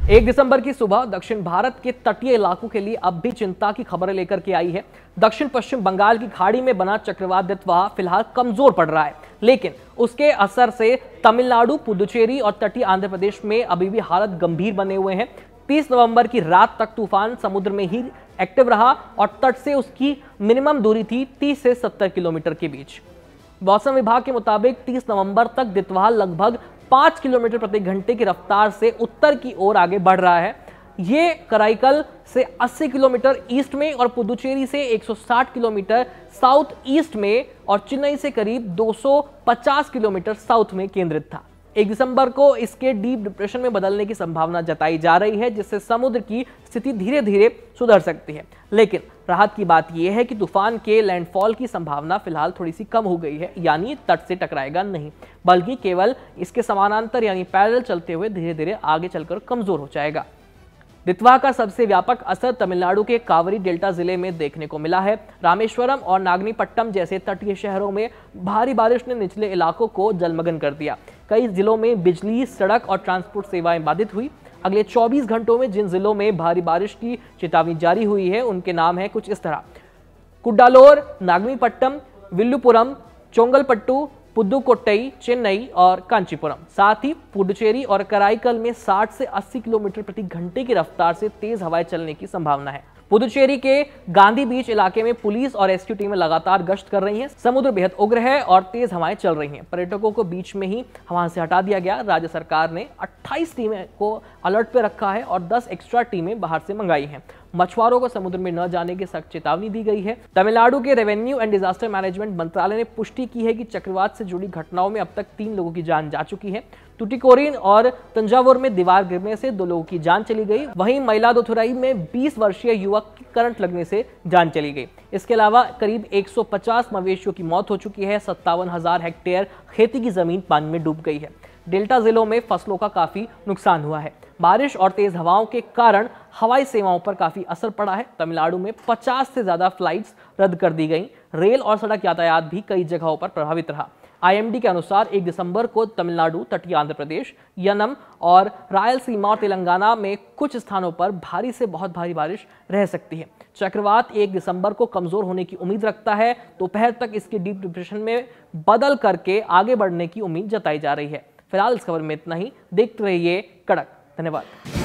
1 दिसंबर की सुबह दक्षिण भारत के तटीय इलाकों के लिए अब भी चिंता की खबरें लेकर के आई है। दक्षिण पश्चिम बंगाल की खाड़ी में बना चक्रवात दितवा फिलहाल कमजोर पड़ रहा है, लेकिन उसके असर से तमिलनाडु, पुदुचेरी और तटीय आंध्र प्रदेश में अभी भी हालात गंभीर बने हुए हैं। 30 नवंबर की रात तक तूफान समुद्र में ही एक्टिव रहा और तट से उसकी मिनिमम दूरी थी 30 से 70 किलोमीटर के बीच। मौसम विभाग के मुताबिक 30 नवंबर तक दितवा लगभग 5 किलोमीटर प्रति घंटे की रफ्तार से उत्तर की ओर आगे बढ़ रहा है। ये कराईकल से 80 किलोमीटर ईस्ट में और पुदुचेरी से 160 किलोमीटर साउथ ईस्ट में और चेन्नई से करीब 250 किलोमीटर साउथ में केंद्रित था। 1 दिसंबर को इसके डीप डिप्रेशन में बदलने की संभावना जताई जा रही है, जिससे समुद्र की स्थिति धीरे धीरे सुधर सकती है। लेकिन राहत की बात यह है कि तूफान के लैंडफॉल की संभावना फिलहाल थोड़ी सी कम हो गई है, यानी तट से टकराएगा नहीं, बल्कि केवल इसके समानांतर यानी पैरेलल चलते हुए धीरे धीरे आगे चलकर कमजोर हो जाएगा। दितवा का सबसे व्यापक असर तमिलनाडु के कावेरी डेल्टा जिले में देखने को मिला है। रामेश्वरम और नागनीपट्टम जैसे तटीय शहरों में भारी बारिश ने निचले इलाकों को जलमग्न कर दिया। कई जिलों में बिजली, सड़क और ट्रांसपोर्ट सेवाएं बाधित हुई। अगले 24 घंटों में जिन जिलों में भारी बारिश की चेतावनी जारी हुई है उनके नाम है कुछ इस तरह: कुड्डालोर, नागनीपट्टम, विल्लुपुरम, चोंगलपट्टू, पुदुकोट्टई, चेन्नई और कांचीपुरम। साथ ही पुडुचेरी और कराईकल में 60 से 80 किलोमीटर प्रति घंटे की रफ्तार से तेज हवाएं चलने की संभावना है। पुदुचेरी के गांधी बीच इलाके में पुलिस और रेस्क्यू टीमें लगातार गश्त कर रही हैं। समुद्र बेहद उग्र है और तेज हवाएं चल रही हैं। पर्यटकों को बीच में ही वहां से हटा दिया गया। राज्य सरकार ने 28 टीमें को अलर्ट पे रखा है और 10 एक्स्ट्रा टीमें बाहर से मंगाई हैं। मछुआरों को समुद्र में न जाने की सख्त चेतावनी दी गई है। तमिलनाडु के रेवेन्यू एंड डिजास्टर मैनेजमेंट मंत्रालय ने पुष्टि की है कि चक्रवात से जुड़ी घटनाओं में अब तक 3 लोगों की जान जा चुकी है। टुटिकोरिन और तंजावुर में दीवार गिरने से 2 लोगों की जान चली गई। वहीं मयिलादुथुराई में 20 वर्षीय युवक की करंट लगने से जान चली गई। इसके अलावा करीब 150 मवेशियों की मौत हो चुकी है। 57,000 हेक्टेयर खेती की जमीन पानी में डूब गई है। डेल्टा जिलों में फसलों का काफी नुकसान हुआ है। बारिश और तेज हवाओं के कारण हवाई सेवाओं पर काफी असर पड़ा है। तमिलनाडु में 50 से ज्यादा फ्लाइट्स रद्द कर दी गई। रेल और सड़क यातायात भी कई जगहों पर प्रभावित रहा। IMD के अनुसार 1 दिसंबर को तमिलनाडु, तटीय आंध्र प्रदेश, यनम और रायलसीमा और तेलंगाना में कुछ स्थानों पर भारी से बहुत भारी बारिश रह सकती है। चक्रवात 1 दिसंबर को कमजोर होने की उम्मीद रखता है। दोपहर तक इसके डीप डिप्रेशन में बदल करके आगे बढ़ने की उम्मीद जताई जा रही है। फिलहाल इस खबर में इतना ही। देखते रहिए कड़क। धन्यवाद।